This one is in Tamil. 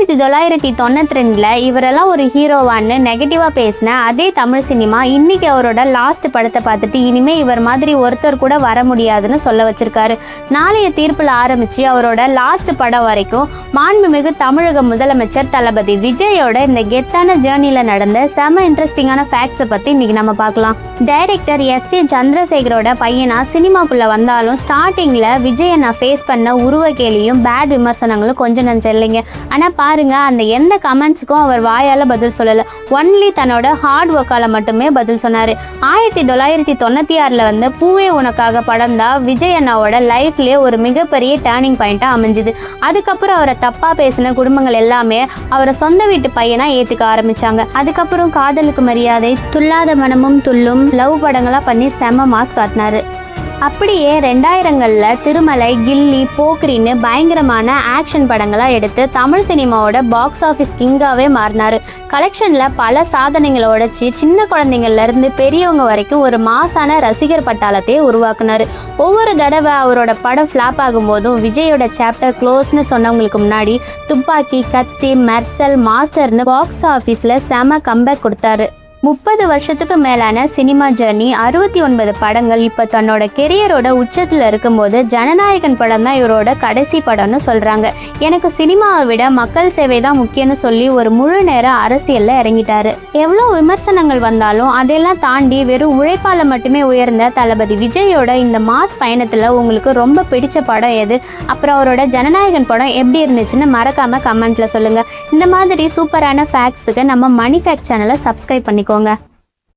1992 இவரெல்லாம் ஒரு ஹீரோவான்னு நெகட்டிவாக பேசின அதே தமிழ் சினிமா இன்னைக்கு அவரோட லாஸ்ட் படத்தை பார்த்துட்டு இனிமே இவர் மாதிரி ஒருத்தர் கூட வர முடியாதுன்னு சொல்ல வச்சிருக்காரு. நாளைய தீர்ப்பில் ஆரம்பிச்சு அவரோட லாஸ்ட் படம் வரைக்கும் மாண்புமிகு தமிழக முதலமைச்சர் தளபதி விஜயோட இந்த கெத்தான ஜேர்னியில் நடந்த செம இன்ட்ரெஸ்டிங்கான ஃபேக்ட்ஸை பற்றி இன்னைக்கு நம்ம பார்க்கலாம். Director S.A. சந்திரசேகரோட பையனா சினிமாக்குள்ளே வந்தாலும் ஸ்டார்டிங்கில் விஜயை நான் ஃபேஸ் பண்ண உருவ கேலியும் பேட் விமர்சனங்களும் கொஞ்சம் நஞ்சம் இல்லைங்க. ஆனால் பாருங்க, அந்த எந்த கமெண்ட்ஸுக்கும் அவர் வாயால் பதில் சொல்லலை. ஒன்லி தன்னோட ஹார்ட் ஒர்க்கால் மட்டுமே பதில் சொன்னார். 1996 வந்து பூவே உனக்காக படம் தான் விஜய் அண்ணாவோட லைஃப்லேயே ஒரு மிகப்பெரிய டேர்னிங் பாயிண்ட்டாக அமைஞ்சுது. அதுக்கப்புறம் அவரை தப்பாக பேசின குடும்பங்கள் எல்லாமே அவரை சொந்த வீட்டு பையனாக ஏற்றுக்க ஆரம்பித்தாங்க. அதுக்கப்புறம் காதலுக்கு மரியாதை, துள்ளாத மனமும் துள்ளும் லவ் படங்களாக பண்ணி செம மாஸ் காட்டினார். அப்படியே 2000களில் திருமலை, கில்லி, போக்ரின்னு பயங்கரமான ஆக்ஷன் படங்களாக எடுத்து தமிழ் சினிமாவோட பாக்ஸ் ஆஃபீஸ் கிங்காகவே மாறினார். கலெக்ஷனில் பல சாதனைகளை உடைச்சி சின்ன குழந்தைங்கள்லேருந்து பெரியவங்க வரைக்கும் ஒரு மாசான ரசிகர் பட்டாளத்தையே உருவாக்குனார். ஒவ்வொரு தடவை அவரோட படம் ஃப்ளாப் ஆகும்போதும் விஜயோட சாப்டர் க்ளோஸ்னு சொன்னவங்களுக்கு முன்னாடி துப்பாக்கி, கத்தி, மெர்சல், மாஸ்டர்னு பாக்ஸ் ஆஃபீஸில் செம கம்பேக் கொடுத்தாரு. 30 வருஷத்துக்கு மேலான சினிமா ஜர்னி, 69 படங்கள். இப்போ தன்னோட கெரியரோட உச்சத்தில் இருக்கும்போது ஜனநாயகன் படம் தான் இவரோட கடைசி படம்னு சொல்கிறாங்க. எனக்கு சினிமாவை விட மக்கள் சேவை தான் முக்கியம்னு சொல்லி ஒரு முழு நேர அரசியலில் இறங்கிட்டாரு. எவ்வளோ விமர்சனங்கள் வந்தாலும் அதெல்லாம் தாண்டி வெறும் உழைப்பால் மட்டுமே உயர்ந்த தளபதி விஜயோட இந்த மாஸ் பயணத்தில் உங்களுக்கு ரொம்ப பிடிச்ச படம் எது? அப்புறம் அவரோட ஜனநாயகன் படம் எப்படி இருந்துச்சுன்னு மறக்காமல் கமெண்ட்டில் சொல்லுங்கள். இந்த மாதிரி சூப்பரான ஃபேக்ட்ஸுக்கு நம்ம மணி ஃபேக்ட் சேனலை சப்ஸ்கிரைப் பண்ணிக்கோங்க.